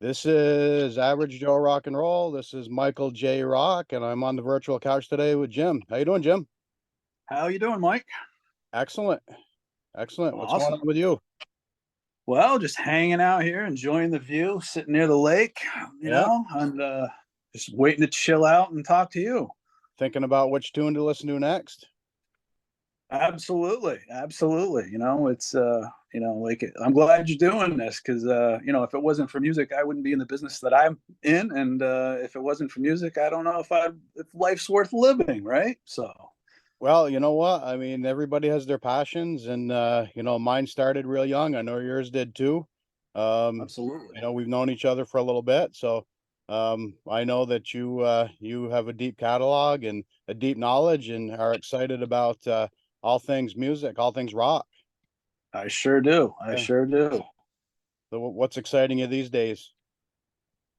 This is Average Joe Rock and Roll. This is Michael J. Rock, and I'm on the virtual couch today with Jim. How you doing, Jim? How you doing, Mike? Excellent, excellent. What's going Awesome. on with you? Well, just hanging out here, enjoying the view, sitting near the lake, Yeah, and just waiting to chill out and talk to you. thinking about which tune to listen to next. Absolutely, absolutely. It's like I'm glad you're doing this because if it wasn't for music, I wouldn't be in the business that I'm in, and if it wasn't for music, I don't know if life's worth living, right? So, Well, you know what? I mean, everybody has their passions, and mine started real young. I know yours did too. Um, absolutely. we've known each other for a little bit, so I know that you have a deep catalog and a deep knowledge, and are excited about all things music, all things rock. I sure do. I Yeah. sure do. So what's exciting you these days?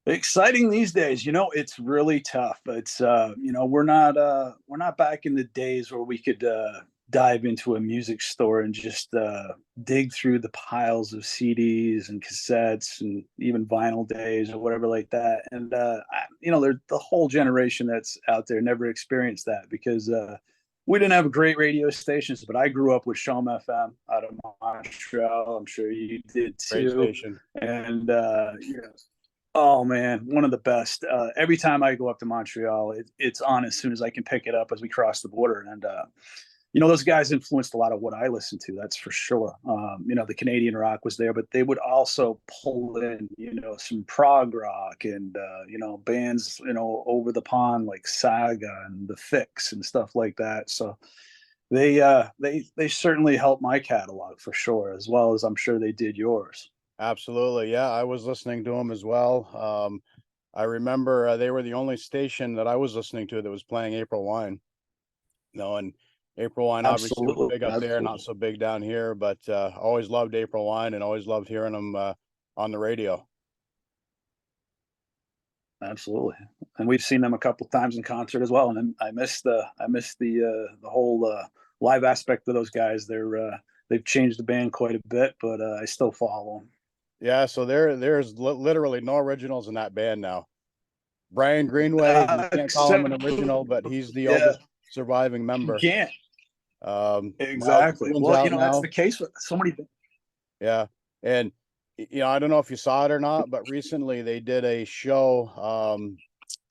Exciting these days, it's really tough. It's we're not back in the days where we could dive into a music store and just dig through the piles of CDs and cassettes and even vinyl days or whatever like that. And the whole generation that's out there never experienced that because we didn't have great radio stations. But I grew up with Shom FM out of Montreal. I'm sure you did Great too. station. And oh man, one of the best. Every time I go up to Montreal, it's on as soon as I can pick it up as we cross the border. And those guys influenced a lot of what I listen to. That's for sure. The Canadian rock was there, but they would also pull in, some prog rock and bands, over the pond like Saga and the Fix and stuff like that. So they certainly helped my catalog for sure, as well as I'm sure they did yours. Absolutely. Yeah, I was listening to them as well. I remember they were the only station that I was listening to that was playing April Wine. And April Wine obviously was Absolutely, big up there, not absolutely. so big down here, but always loved April Wine and always loved hearing them on the radio. Absolutely, and we've seen them a couple times in concert as well. And I miss the whole live aspect of those guys. They've changed the band quite a bit, but I still follow them. Yeah, so there's literally no originals in that band now. Brian Greenway, you can't call him an Except original, but he's the yeah, oldest surviving you member. can't Miles exactly. Goodwin's Well, out that's the now. case with so many. Yeah, and I don't know if you saw it or not, but recently they did a show.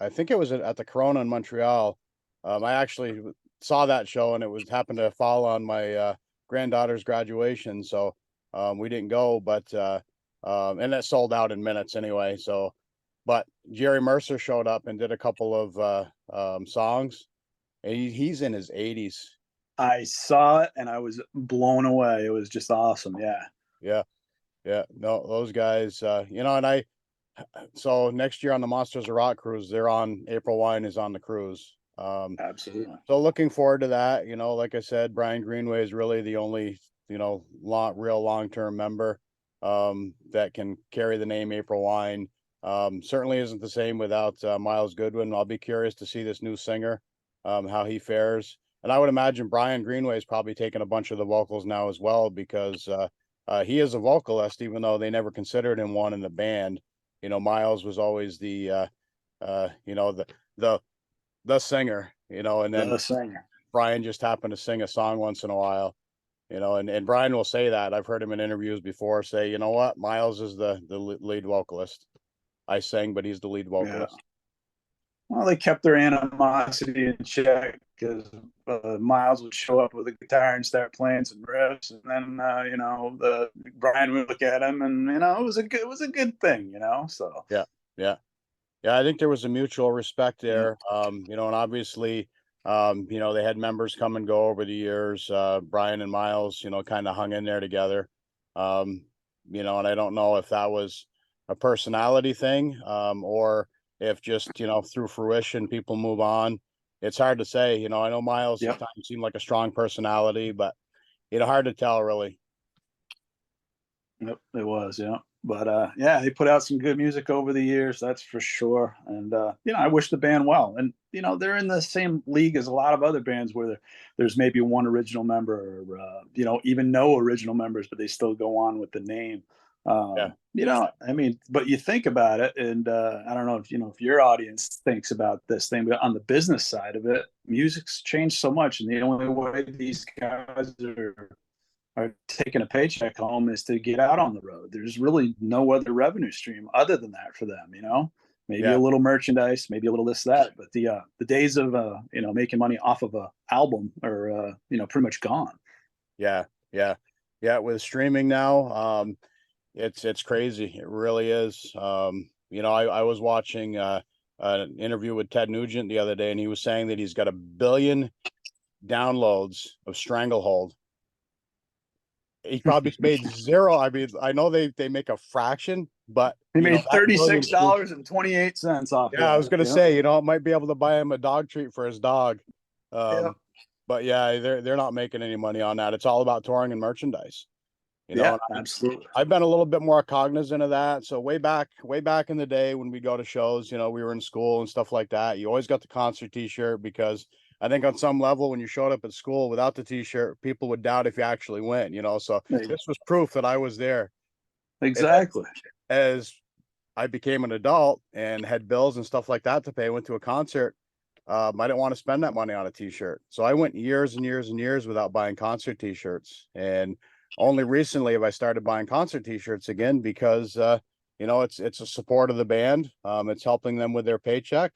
I think it was at the Corona in Montreal. I actually saw that show, and it was happened to fall on my granddaughter's graduation, so we didn't go. But and it sold out in minutes anyway. So, but Jerry Mercer showed up and did a couple of songs, and he's in his 80s. I saw it and I was blown away. It was just awesome. Yeah, Yeah, yeah, no, those guys, and so next year on the Monsters of Rock cruise, they're on April Wine is on the cruise. absolutely. So looking forward to that. Like I said, Brian Greenway is really the only, real long-term member that can carry the name April Wine. Certainly isn't the same without Miles Goodwin. I'll be curious to see this new singer, how he fares. And I would imagine Brian Greenway is probably taking a bunch of the vocals now as well because he is a vocalist, even though they never considered him one in the band. Miles was always uh, you know, the the the singer, and then The singer. Brian just happened to sing a song once in a while, and Brian will say that. I've heard him in interviews before say, you know what, Miles is the lead vocalist. I sing, but he's the lead Yeah. vocalist. Well, they kept their animosity in check because Miles would show up with a guitar and start playing some riffs, and then the Brian would look at him, and it was a good thing. So Yeah, yeah, yeah. I think there was a mutual respect yeah, there, and obviously, they had members come and go over the years. Brian and Miles, kind of hung in there together. Um, and I don't know if that was a personality thing, or if just, through fruition, people move on. It's hard to say. I know Miles at yep, times seemed like a strong personality, but, hard to tell really. yep, it was, yeah. But yeah, they put out some good music over the years, that's for sure. And I wish the band well. And they're in the same league as a lot of other bands where there's maybe one original member, or even no original members, but they still go on with the name. Yeah. You know, I mean, but you think about it, and I don't know if if your audience thinks about this thing, but on the business side of it, music's changed so much, and the only way these guys are taking a paycheck home is to get out on the road. There's really no other revenue stream other than that for them, you know. Maybe a Yeah. little merchandise, maybe a little this that, but the days of making money off of a album are pretty much gone. Yeah. Yeah. Yeah. With streaming now, it's crazy. It really is. I was watching an interview with Ted Nugent the other day, and he was saying that he's got 1 billion downloads of Stranglehold. He probably made zero. I mean, I know they make a fraction, but He made that billion. $36.28 off Yeah, I was that. gonna say, it might be able to buy him a dog treat for his dog. Yeah, But yeah, they're not making any money on that. It's all about touring and merchandise. yeah, And absolutely. I've been a little bit more cognizant of that. So way back in the day when we go to shows, we were in school and stuff like that. You always got the concert T-shirt because I think on some level when you showed up at school without the T-shirt, people would doubt if you actually went. So this was proof that I was there. And Exactly. as I became an adult and had bills and stuff like that to pay, went to a concert. I didn't want to spend that money on a T-shirt, so I went years and years and years without buying concert T-shirts. And only recently have I started buying concert T-shirts again because it's a support of the band. It's helping them with their paycheck,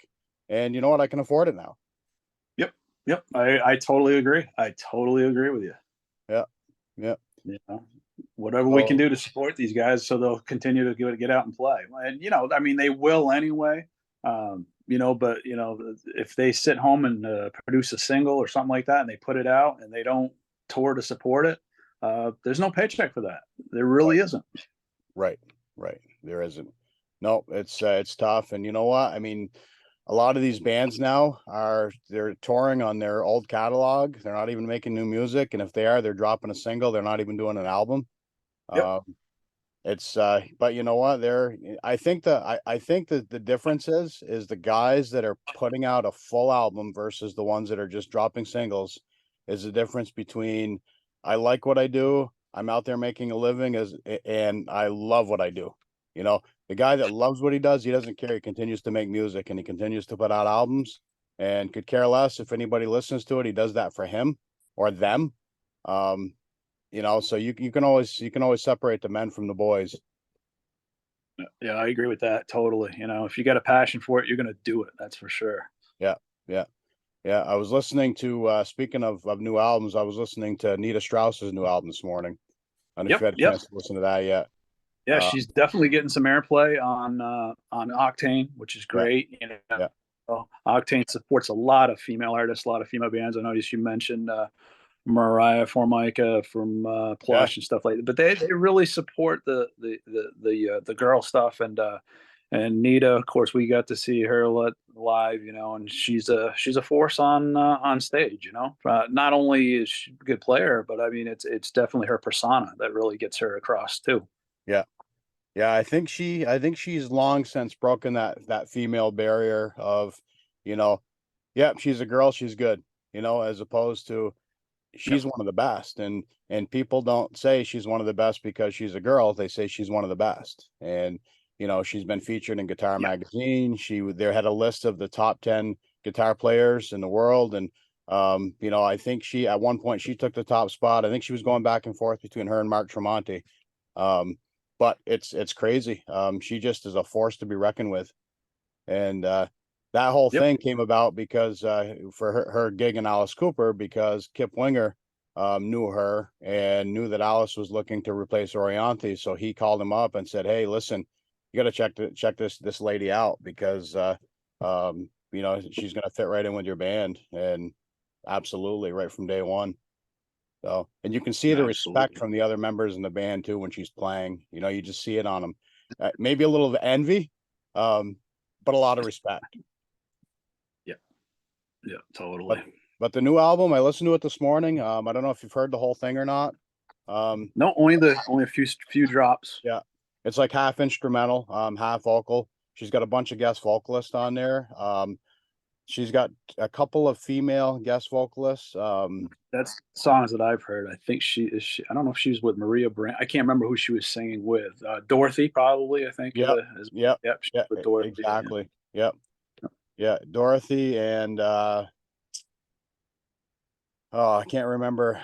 and you know what? I can afford it now. Yep. Yep. I totally agree. I totally agree with you. Yeah, yeah. You know, whatever we can So do to support these guys so they'll continue to get out and play. And I mean, they will anyway. But if they sit home and produce a single or something like that, and they put it out and they don't tour to support it, there's no paycheck for that. There really isn't. right, right. There isn't. No, it's tough, and you know what? I mean, a lot of these bands now they're touring on their old catalog. They're not even making new music, and if they are, they're dropping a single. They're not even doing an album. Yep. Um, but you know what? I think that the difference is the guys that are putting out a full album versus the ones that are just dropping singles is the difference between I like what I do, I'm out there making a living and I love what I do. The guy that loves what he does, he doesn't care. He continues to make music and he continues to put out albums and could care less if anybody listens to it. He does that for him or them. Um, so you can always separate the men from the boys. Yeah, I agree with that totally. If you got a passion for it, you're going to do it. That's for sure. Yeah, yeah, yeah. I was listening to speaking of new albums, I was listening to Nita Strauss's new album this morning. I don't know if Yep. you had a Yep. chance to listen to that yet. Yeah, uh, she's definitely getting some airplay on Octane, which is yeah, great. yeah, Octane supports a lot of female artists, a lot of female bands. I noticed you mentioned Mariah Formica from yeah, Plush and stuff like that. But they really support the girl stuff and Nita, of course, we got to see her live, and she's a force on stage. Not only is she a good player, but I mean it's definitely her persona that really gets her across too. yeah, yeah. I think she's long since broken that female barrier of, you know, yeah, she's a girl, she's good, as opposed to Yep. she's one of the best. And people don't say she's one of the best because she's a girl. They say she's one of the best. And she's been featured in Guitar Yep. Magazine. They had a list of the top 10 guitar players in the world. And I think she at one point she took the top spot. I think she was going back and forth between her and Mark Tremonti. um but it's crazy. She just is a force to be reckoned with. And that whole Yep. thing came about because for her gig in Alice Cooper, because Kip Winger knew her and knew that Alice was looking to replace Orianthi. So he called him up and said, "Hey, listen, you got to check this lady out because she's going to fit right in with your band." And absolutely, right from day one. So, and you can see the respect Absolutely. from the other members in the band too when she's playing. You just see it on them. Maybe a little of envy, um, but a lot of respect. Yeah. Yeah. But Totally. but the new album, I listened to it this morning. I don't know if you've heard the whole thing or not. No, only a few drops. Yeah, it's like half instrumental, half vocal. She's got a bunch of guest vocalists on there. she's got a couple of female guest vocalists. That's songs that I've heard. I think I don't know if she was with Maria Brand. I can't remember who she was singing with. Dorothy, probably. I think Yep, yep, yep. She's yeah, with Dorothy. Yeah. exactly. Yep, yeah, Dorothy and oh, I can't remember.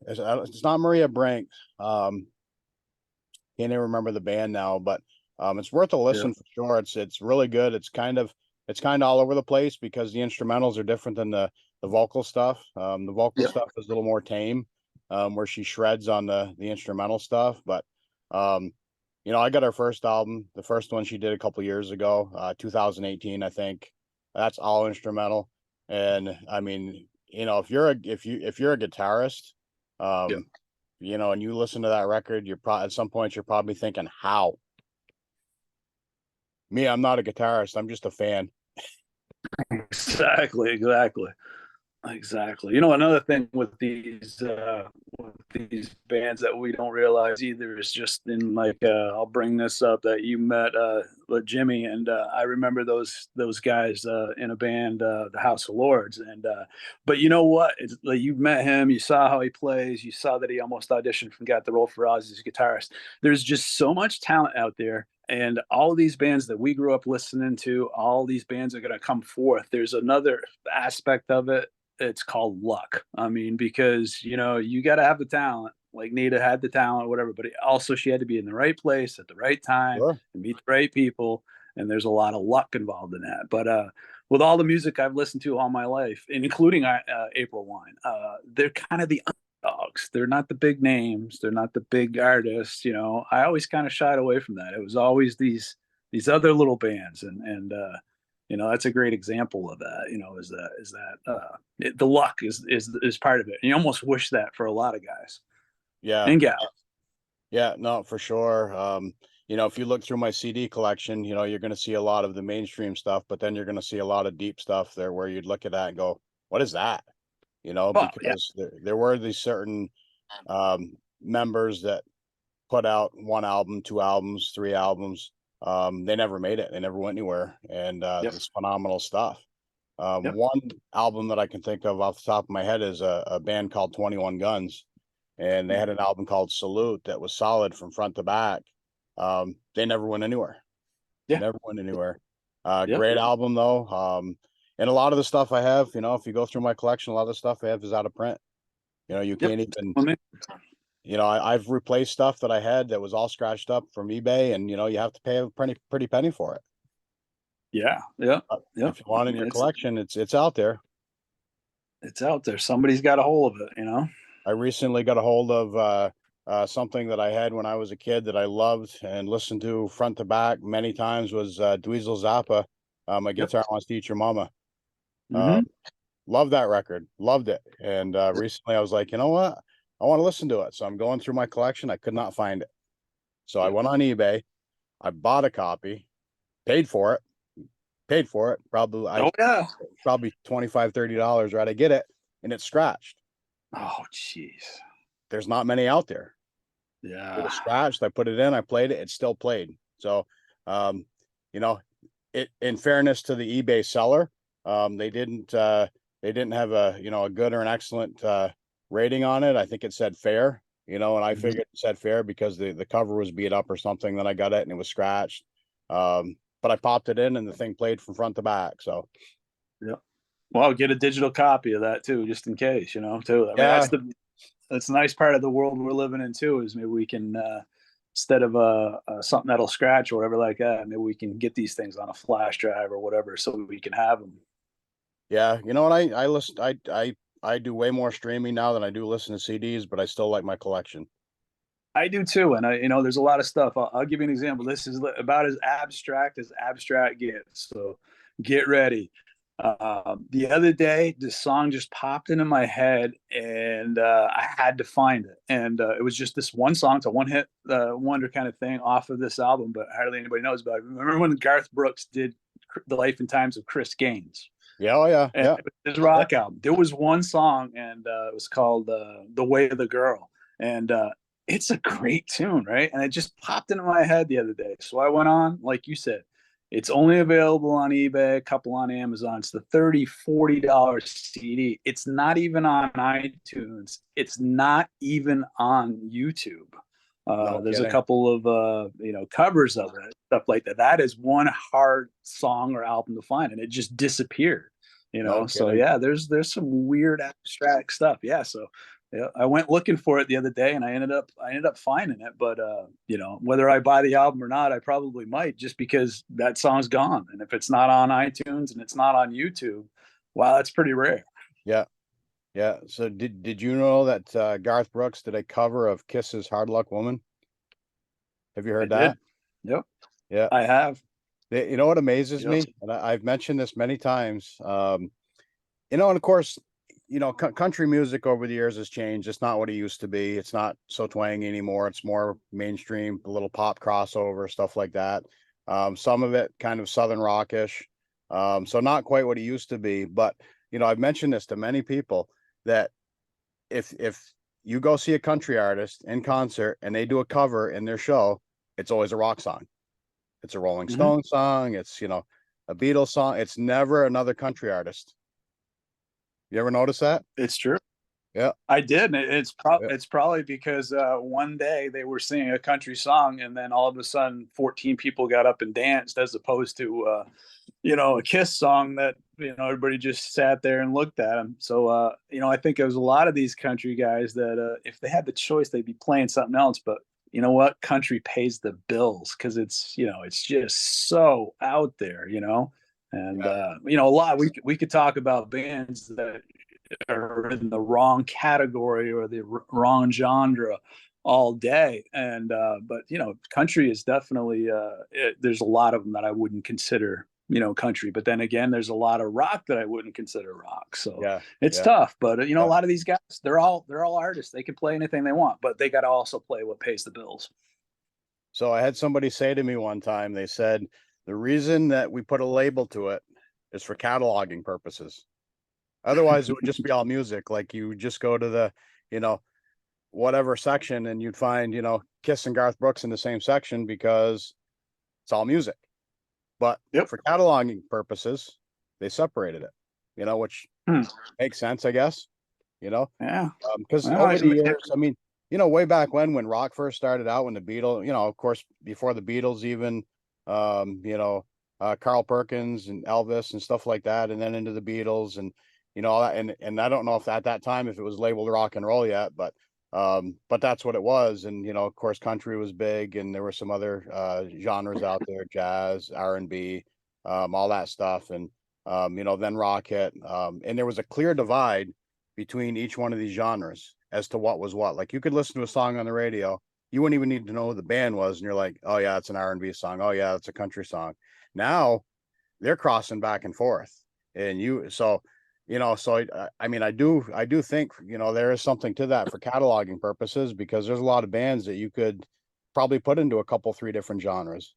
It's not Maria Brink. Can't even remember the band now, but it's worth a Yeah. listen for sure. It's really good. It's kind of all over the place because the instrumentals are different than the vocal stuff. The vocal Yeah. stuff is a little more tame, where she shreds on the instrumental stuff. But um, I got her first album, the first one she did a couple years ago, 2018, I think. That's all instrumental, and I mean, if you're a guitarist, Yeah. um, and you listen to that record, at some point you're probably thinking, how? Me, I'm not a guitarist. I'm just a fan. Exactly. Exactly. Exactly. You know, another thing with these bands that we don't realize either is just in like I'll bring this up that you met with Jimmy, and I remember those guys in a band, the House of Lords, and but you know what? It's like you met him, you saw how he plays, you saw that he almost auditioned and got the role for Ozzy as a guitarist. There's just so much talent out there. And all of these bands that we grew up listening to, all these bands are going to come forth. There's another aspect of it, it's called luck. I mean, because you got to have the talent. Like Nita had the talent, whatever, but also she had to be in the right place at the right time Sure. and meet the right people. And there's a lot of luck involved in that. But with all the music I've listened to all my life, including April Wine, they're kind of the underdogs. They're not the big names. They're not the big artists. I always kind of shied away from that. It was always these other little bands, and that's a great example of that. The luck is part of it. And you almost wish that for a lot of guys Yeah. and gals. Yeah. No, for sure. If you look through my CD collection, you're going to see a lot of the mainstream stuff, but then you're going to see a lot of deep stuff there where you'd look at that and go, what is that? Well, yeah, Because there were these certain members that put out one album, two albums, three albums. They never made it. They never went anywhere. And yep, it's phenomenal stuff. yep, One album that I can think of off the top of my head is a band called 21 Guns. And they had an album called Salute that was solid from front to back. They never went anywhere. yeah, Never went anywhere. yep, Great album though. And a lot of the stuff I have, if you go through my collection, a lot of the stuff I have is out of print. You yep. can't even, I mean, I've replaced stuff that I had that was all scratched up from eBay, and you have to pay a pretty penny for it. yeah, yeah, yep. If you want I it in mean, your collection, it's out there. it's out there. Somebody's got a hold of it. I recently got a hold of something that I had when I was a kid that I loved and listened to front to back many times was Dweezil Zappa. My Yep. guitar wants to eat your mama. Uh, Mm-hmm. loved that record, loved it. And recently I was like, you know what? I want to listen to it. So I'm going through my collection. I could not find it. So I Yep. went on eBay. I bought a copy, paid for it, Oh yeah. probably $25-$30, right? I get it and it's scratched. Oh jeez. There's not many out there. It Yeah. was scratched. I put it in, I played it, it still played. So um, you know, in fairness to the eBay seller, they didn't have a good or an excellent rating on it. I think it said fair, and I Mhm. figured it said fair because the cover was beat up or something. Then I got it and it was scratched. But I popped it in and the thing played from front to back. So Yep. Well, get a digital copy of that too, just in case, too. I mean, yeah, that's the nice part of the world we're living in too, is maybe we can instead of something that'll scratch or whatever like that, maybe we can get these things on a flash drive or whatever so we can have them. yeah. You know what? I listen. I do way more streaming now than I do listen to CDs, but I still like my collection. I do too, and there's a lot of stuff. I'll give you an example. This is about as abstract gets. So get ready. The other day, this song just popped into my head, and I had to find it. And it was just this one song. It's a one-hit wonder kind of thing off of this album, but hardly anybody knows about it. Remember when Garth Brooks did "The Life and Times of Chris Gaines"? Yeah, oh yeah, And yeah, his rock album. There was one song, and it was called "The Way of the Girl," and it's a great tune, right? And it just popped into my head the other day. So I went on, like you said, It's only available on eBay, a couple on Amazon. It's the $30-$40 CD. It's not even on iTunes. It's not even on YouTube. No There's a kidding. couple of covers of it, stuff like that. That is one hard song or album to find, and it just disappeared. No So kidding. yeah, there's some weird abstract stuff. Yeah, so yeah, I went looking for it the other day, and I ended up finding it. But whether I buy the album or not, I probably might, just because that song's gone. And if it's not on iTunes and it's not on YouTube, wow, that's pretty rare. Yeah. Yeah. So did you know that Garth Brooks did a cover of Kiss's Hard Luck Woman? Have you I heard that? did. Yep, Yeah. I have. You know what amazes Yep. me, and I've mentioned this many times. And of course, country music over the years has changed. It's not what it used to be. It's not so twangy anymore. It's more mainstream, a little pop crossover, stuff like that. Some of it kind of southern rockish. So not quite what it used to be. But I've mentioned this to many people that if you go see a country artist in concert and they do a cover in their show, it's always a rock song. It's a Rolling Hmm. Stone song. It's a Beatles song. It's never another country artist. You ever notice that? It's true. Yeah. I did. And Yeah. it's probably because one day they were singing a country song, and then all of a sudden 14 people got up and danced, as opposed to a Kiss song that everybody just sat there and looked at them. So I think it was a lot of these country guys that if they had the choice, they'd be playing something else. But you know what? Country pays the bills because it's just so out there. And Yeah. a lot we could talk about bands that are in the wrong category or the wrong genre all day. And but country is definitely there's a lot of them that I wouldn't consider country. But then again, there's a lot of rock that I wouldn't consider rock. So Yeah. it's Yeah. tough. But a Yeah. lot of these guys, they're all artists. They can play anything they want, but they got to also play what pays the bills. So I had somebody say to me one time, they said, the reason that we put a label to it is for cataloging purposes. Otherwise, it would just be all music. Like you just go to the, you know, whatever section and you'd find, Kiss and Garth Brooks in the same section because it's all music. But Yep. for cataloging purposes, they separated it, which Hmm. makes sense, I guess, Yeah. because Well, over the years, I mean, way back when rock first started out, when the Beatles, of course, before the Beatles even, Carl Perkins and Elvis and stuff like that, and then into the Beatles and all that, and I don't know if at that time if it was labeled rock and roll yet, but that's what it was, and of course, country was big, and there were some other genres out there, jazz, R&B, all that stuff, and then rock hit, and there was a clear divide between each one of these genres as to what was what. Like you could listen to a song on the radio, you wouldn't even need to know who the band was, and you're like, oh yeah, it's an R&B song. Oh yeah, it's a country song. Now they're crossing back and forth, and I mean, I do think there is something to that for cataloging purposes because there's a lot of bands that you could probably put into a couple three different genres.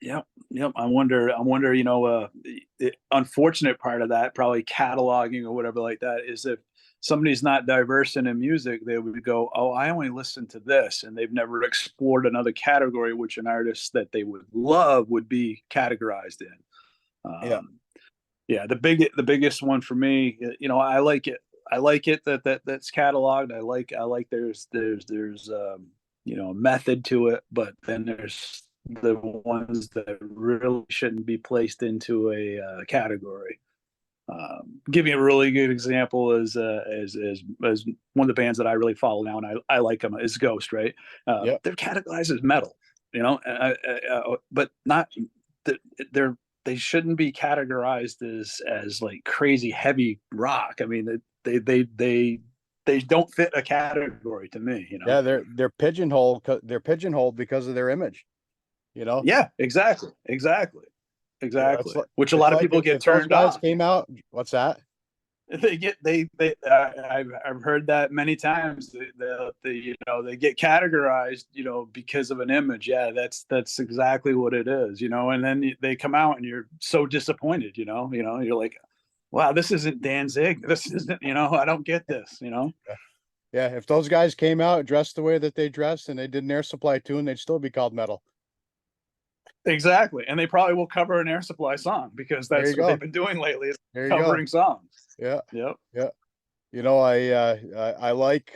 Yep, yep. I wonder. The unfortunate part of that, probably cataloging or whatever like that, is if somebody's not diverse in music, they would go, "Oh, I only listen to this," and they've never explored another category, which an artist that they would love would be categorized in. Yeah. Yeah, the biggest one for me, I like it. I like it that's cataloged. I like there's a method to it, but then there's the ones that really shouldn't be placed into a category. Give you a really good example as one of the bands that I really follow now, and I like them, is Ghost, right? Yeah. They're categorized as metal, but not they're they shouldn't be categorized as like crazy heavy rock. I mean, they don't fit a category to me. Yeah, they're pigeonholed because of their image, you know. Yeah, exactly. Which a It's lot of like people get if those turned guys off. came out, what's that? I've heard that many times. They get categorized because of an image. Yeah, that's exactly what it is. And then they come out and you're so disappointed. You're like, wow, this isn't Danzig. This isn't. I don't get this. Yeah, if those guys came out dressed the way that they dressed and they did an Air Supply tune, they'd still be called metal. Exactly. And they probably will cover an Air Supply song because There that's you what they've go. been doing lately is There you go. covering songs. Yeah. Yep. Yeah. You know, I like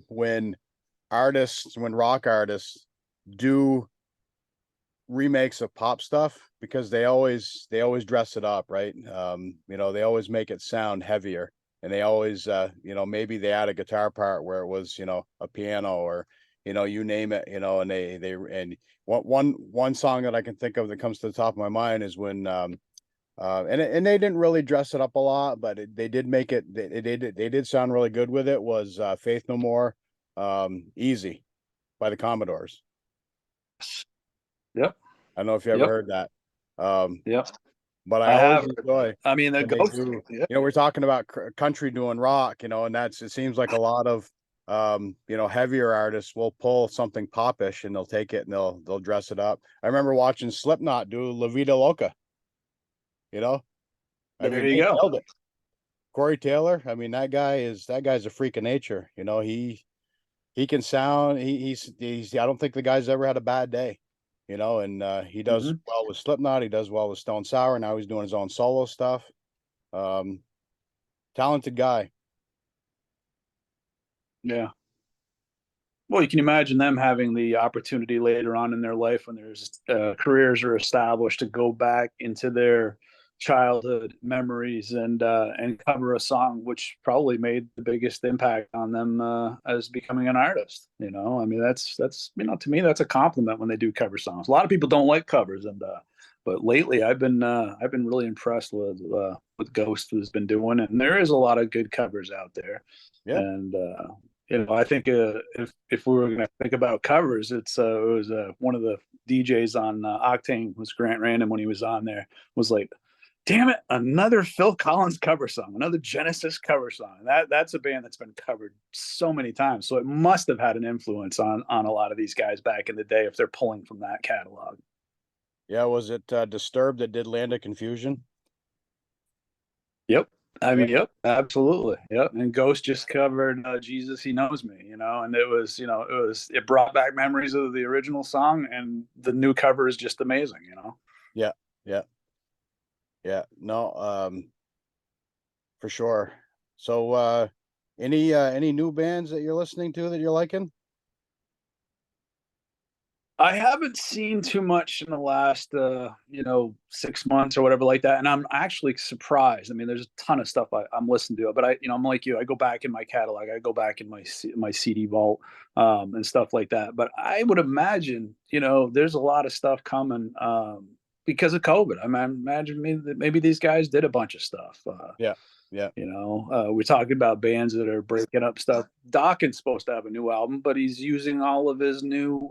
when rock artists do remakes of pop stuff because they always dress it up, right? You know, they always make it sound heavier, and they always you know, maybe they add a guitar part where it was, you know, a piano, or you know, you name it, you know, and and one song that I can think of that comes to the top of my mind is when and they didn't really dress it up a lot, but they did make it. They did sound really good with it. Was Faith No More, "Easy" by the Commodores. Yep. I don't know if you ever Yep. heard that, um, Yep. but I I always have. enjoy I mean, the when they Ghost. do. Yeah. You know, we're talking about country doing rock, you know, and it seems like a lot of you know, heavier artists will pull something popish and they'll take it and they'll dress it up. I remember watching Slipknot do "La Vida Loca." You know, I There mean, you they go. nailed it. Corey Taylor, I mean, that guy's a freak of nature. You know, he can sound. He's. I don't think the guy's ever had a bad day. You know, and he does Hmm. well with Slipknot. He does well with Stone Sour. Now he's doing his own solo stuff. Um, Talented guy. Yeah. Well, you can imagine them having the opportunity later on in their life when there's careers are established to go back into their childhood memories and cover a song which probably made the biggest impact on them as becoming an artist. You know, I mean that's you know, to me that's a compliment when they do cover songs. A lot of people don't like covers, and but lately I've been really impressed with Ghost has been doing, and there is a lot of good covers out there, Yeah, and you know, I think if we were going to think about covers, it was one of the DJs on Octane was Grant Random when he was on there was like, damn it, another Phil Collins cover song, another Genesis cover song. That's a band that's been covered so many times, so it must have had an influence on a lot of these guys back in the day if they're pulling from that catalog. yeah. Was it Disturbed that did "Land of Confusion"? Yep. I Yeah, mean, yep, absolutely. Yep. And Ghost just covered Jesus, He Knows Me, you know, and it was, you know, it brought back memories of the original song, and the new cover is just amazing, you know. yeah, yeah, yeah. No, for sure. So, any new bands that you're listening to that you're liking? I haven't seen too much in the last, you know, 6 months or whatever like that, and I'm actually surprised. I mean, there's a ton of stuff I'm listening to, but you know, I'm like you. I go back in my catalog, I go back in my CD vault, and stuff like that. But I would imagine, you know, there's a lot of stuff coming because of COVID. I mean, imagine me that maybe these guys did a bunch of stuff. Yeah, yeah, You know, we're talking about bands that are breaking up stuff. Dawkins supposed to have a new album, but he's using all of his new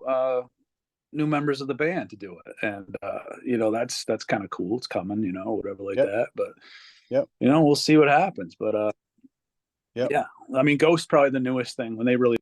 members of the band to do it, and you know that's kind of cool. It's coming, you know, whatever like yep, that. But yep, you know, we'll see what happens. But yep. yeah, I mean, Ghost probably the newest thing when they really